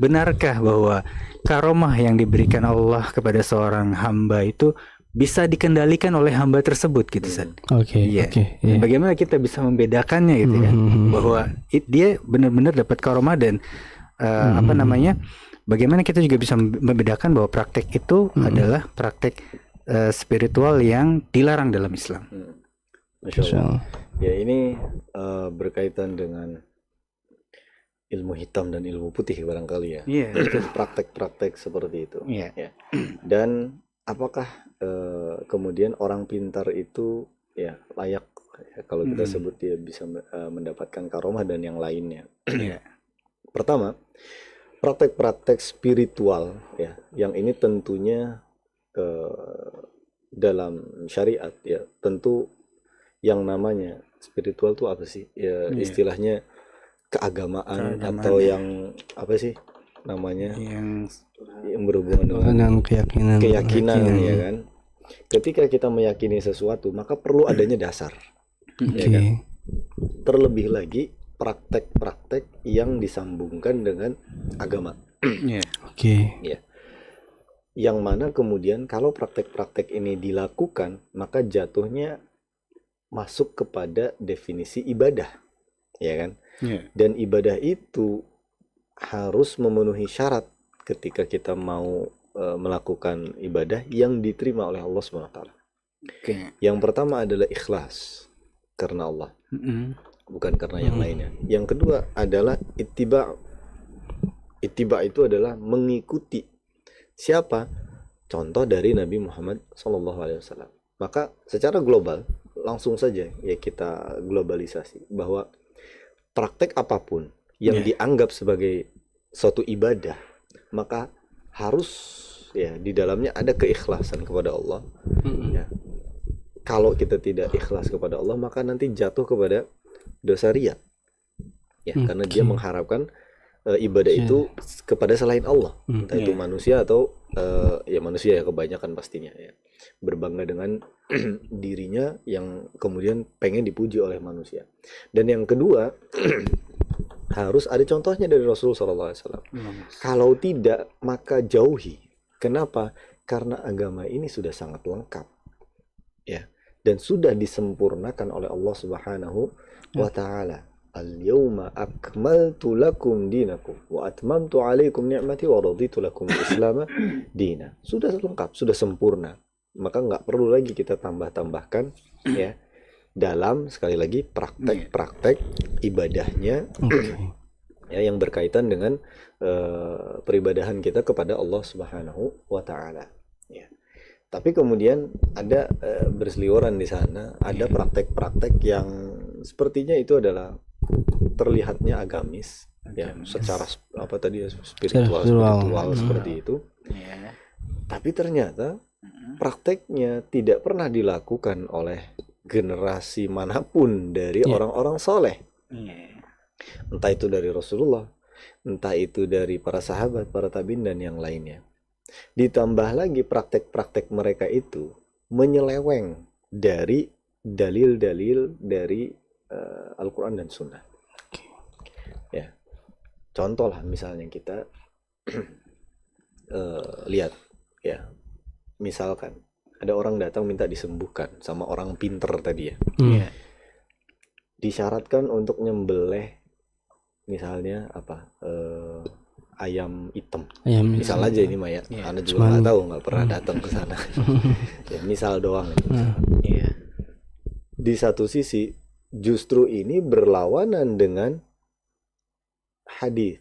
Benarkah bahwa karomah yang diberikan Allah kepada seorang hamba itu bisa dikendalikan oleh hamba tersebut gitu, San? Oke, Iya. iya. Bagaimana kita bisa membedakannya gitu kan? Bahwa dia benar-benar dapat karomah dan apa namanya? Bagaimana kita juga bisa membedakan bahwa praktek itu adalah praktek spiritual yang dilarang dalam Islam. Masya Allah. Ya ini berkaitan dengan ilmu hitam dan ilmu putih barangkali ya. Praktek-praktek seperti itu. Ya. Dan apakah kemudian orang pintar itu ya layak kalau kita sebut dia bisa mendapatkan karomah dan yang lainnya. Pertama, praktek-praktek spiritual ya, yang ini tentunya dalam syariat ya, tentu yang namanya spiritual itu apa sih? Ya istilahnya keagamaan atau yang apa sih namanya? Yang berhubungan dengan keyakinan ya kan. Ketika kita meyakini sesuatu, maka perlu adanya dasar. Ya kan? Terlebih lagi praktek-praktek yang disambungkan dengan agama. Ya. Yang mana kemudian kalau praktek-praktek ini dilakukan, maka jatuhnya masuk kepada definisi ibadah, ya kan? Dan ibadah itu harus memenuhi syarat ketika kita mau melakukan ibadah yang diterima oleh Allah SWT. Yang pertama adalah ikhlas karena Allah, bukan karena yang lainnya. Yang kedua adalah ittiba. Ittiba itu adalah mengikuti siapa? Contoh dari Nabi Muhammad SAW. Maka secara global langsung saja ya kita globalisasi bahwa praktek apapun yang dianggap sebagai suatu ibadah, maka harus ya di dalamnya ada keikhlasan kepada Allah. Ya. Kalau kita tidak ikhlas kepada Allah, maka nanti jatuh kepada dosa riya. Ya, karena dia mengharapkan ibadah itu kepada selain Allah, entah itu manusia atau ya manusia ya kebanyakan pastinya ya, berbangga dengan dirinya yang kemudian pengen dipuji oleh manusia. Dan yang kedua harus ada contohnya dari Rasulullah SAW. Kalau tidak maka jauhi. Kenapa? Karena agama ini sudah sangat lengkap ya, dan sudah disempurnakan oleh Allah Subhanahu wa Ta'ala. Al-yawma akmaltu lakum dinakum wa atmamtu alaikum ni'mati wa raditu lakum al-islam dina. Sudah lengkap, sudah sempurna. Maka nggak perlu lagi kita tambah-tambahkan ya dalam sekali lagi praktek-praktek ibadahnya ya yang berkaitan dengan peribadahan kita kepada Allah Subhanahu wa Ta'ala ya. Tapi kemudian ada berseliweran di sana, ada praktek-praktek yang sepertinya itu adalah terlihatnya agamis. Ya, secara apa tadi ya, spiritual seperti itu. Tapi ternyata prakteknya tidak pernah dilakukan oleh generasi manapun dari orang-orang soleh. Entah itu dari Rasulullah, entah itu dari para sahabat, para tabi'in dan yang lainnya. Ditambah lagi praktek-praktek mereka itu menyeleweng dari dalil-dalil dari Al-Quran dan Sunnah. Ya, contoh lah misalnya kita lihat ya, misalkan ada orang datang minta disembuhkan sama orang pinter tadi ya. Disyaratkan untuk nyembelih misalnya apa ayam hitam. Misal aja ini Maya, Anda juga nggak tahu, nggak pernah datang ke sana. Ya, misal doang. Di satu sisi justru ini berlawanan dengan hadis,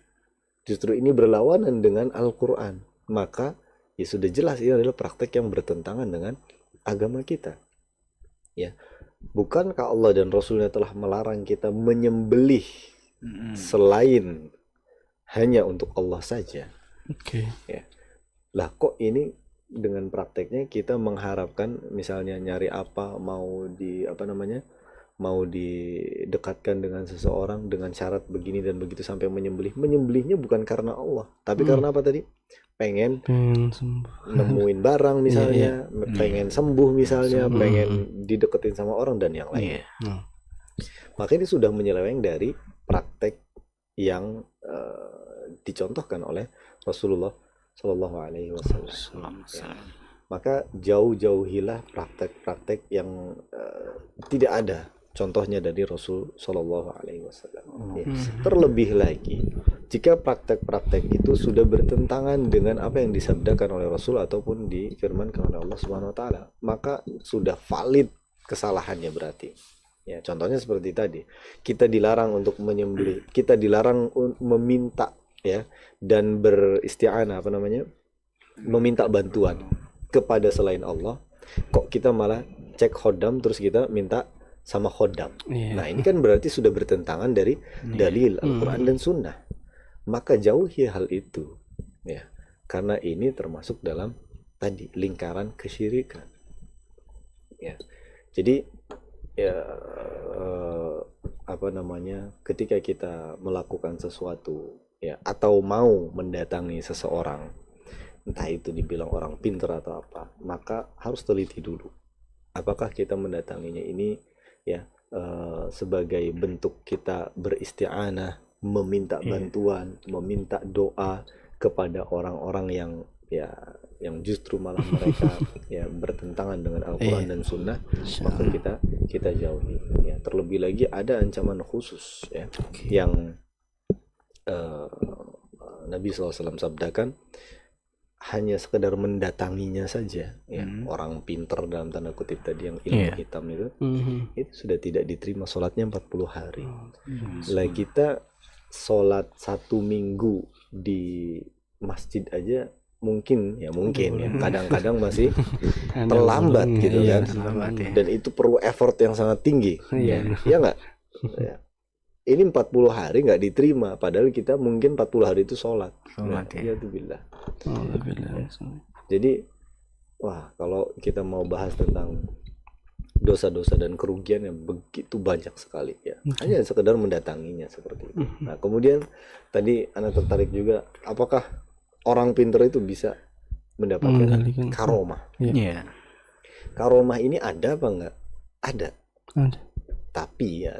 justru ini berlawanan dengan Al-Quran. Maka ya sudah jelas ini adalah praktek yang bertentangan dengan agama kita. Ya, bukankah Allah dan Rasulnya telah melarang kita menyembelih selain hanya untuk Allah saja? Ya. Lah kok ini dengan prakteknya kita mengharapkan misalnya nyari apa, mau didekatkan dengan seseorang dengan syarat begini dan begitu sampai menyembelihnya bukan karena Allah, tapi karena apa tadi? Pengen nemuin barang misalnya, pengen sembuh misalnya, pengen dideketin sama orang dan yang lain. Maka ini sudah menyeleweng dari praktek yang dicontohkan oleh Rasulullah Shallallahu Alaihi Wasallam. Maka jauhilah praktek-praktek yang tidak ada contohnya dari Rasul Shallallahu Alaihi Wasallam. Terlebih lagi jika praktek-praktek itu sudah bertentangan dengan apa yang disabdakan oleh Rasul ataupun difirmankan oleh Allah Subhanahu Wa Taala, maka sudah valid kesalahannya berarti. Ya, contohnya seperti tadi, kita dilarang untuk menyembelih, kita dilarang meminta, ya, dan beristi'anah, meminta bantuan kepada selain Allah. Kok kita malah cek khodam terus kita minta sama khodam. Nah, ini kan berarti sudah bertentangan dari dalil Al-Quran dan Sunnah. Maka jauhi hal itu, ya, karena ini termasuk dalam tadi lingkaran kesyirikan. Ya, jadi ya ketika kita melakukan sesuatu, ya, atau mau mendatangi seseorang, entah itu dibilang orang pintar atau apa, maka harus teliti dulu apakah kita mendatanginya ini, ya, sebagai bentuk kita beristi'anah, meminta bantuan, meminta doa kepada orang-orang yang, ya, yang justru malah mereka ya bertentangan dengan Al-Quran dan Sunnah, maka kita jauhi. Ya, terlebih lagi ada ancaman khusus, ya, yang Nabi SAW sabdakan, hanya sekedar mendatanginya saja, ya, orang pinter dalam tanda kutip tadi yang ilmu hitam itu sudah tidak diterima sholatnya 40 hari. Lah kita sholat 1 minggu di masjid aja mungkin ya kadang-kadang masih terlambat gitu kan, dan itu perlu effort yang sangat tinggi, ya nggak, ya. Ini 40 hari nggak diterima, padahal kita mungkin 40 hari itu sholat. Ya itu billah. Jadi, wah, kalau kita mau bahas tentang dosa-dosa dan kerugian yang begitu banyak sekali, ya. Hanya sekedar mendatanginya seperti itu. Nah, kemudian tadi Anda tertarik juga, apakah orang pintar itu bisa mendapatkan karomah? Karomah ini ada apa enggak? Ada. Tapi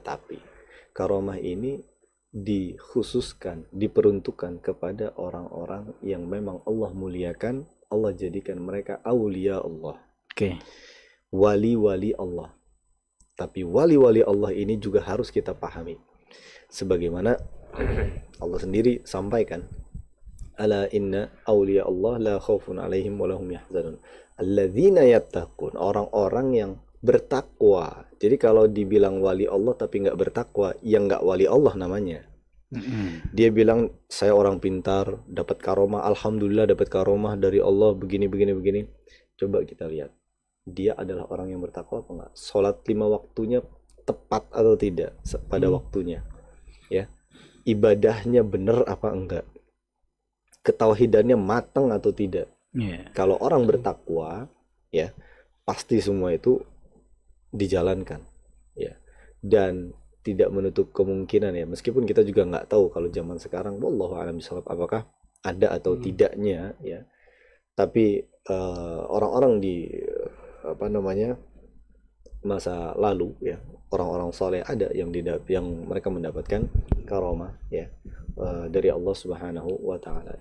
karomah ini dikhususkan, diperuntukkan kepada orang-orang yang memang Allah muliakan, Allah jadikan mereka aulia Allah. Wali-wali Allah. Tapi wali-wali Allah ini juga harus kita pahami. Sebagaimana Allah sendiri sampaikan, ala inna aulia Allah la khaufun alaihim wa lahum yahzanun. Alladzina yattaqun, orang-orang yang bertakwa. Jadi kalau dibilang wali Allah tapi nggak bertakwa, yang nggak wali Allah namanya. Dia bilang saya orang pintar, dapat karomah, alhamdulillah dapat karomah dari Allah begini. Coba kita lihat, dia adalah orang yang bertakwa apa enggak? Sholat 5 waktunya tepat atau tidak pada waktunya, ya. Ibadahnya benar apa enggak? Ketauhidannya matang atau tidak? Kalau orang bertakwa, ya, pasti semua itu dijalankan, ya, dan tidak menutup kemungkinan, ya, meskipun kita juga nggak tahu kalau zaman sekarang, wallahu a'lam bishawab, apakah ada atau tidaknya, ya, tapi orang-orang di masa lalu, ya, orang-orang soleh ada yang mereka mendapatkan karomah, ya, dari Allah Subhanahu wa Ta'ala.